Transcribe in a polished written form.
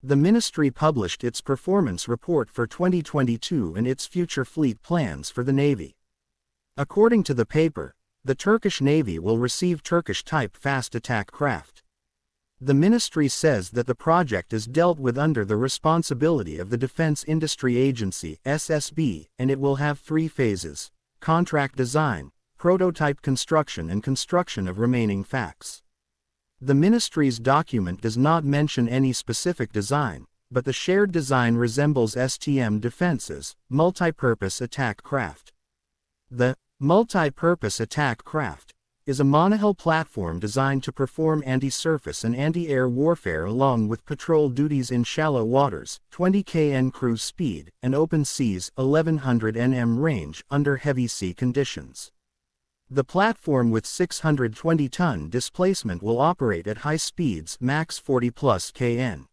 The ministry published its performance report for 2022 and its future fleet plans for the Navy. According to the paper, the Turkish Navy will receive Turkish-type fast attack craft. The ministry says that the project is dealt with under the responsibility of the Defense Industry Agency (SSB), and it will have 3 phases: contract design, prototype construction and construction of remaining FACs. The ministry's document does not mention any specific design, but the shared design resembles STM Defence's multi-purpose attack craft. The multi-purpose attack craft is a monohull platform designed to perform anti-surface and anti-air warfare along with patrol duties in shallow waters, 20 kn cruise speed, and open seas, 1100 nm range under heavy sea conditions. The platform with 620-ton displacement will operate at high speeds, max 40+ kn.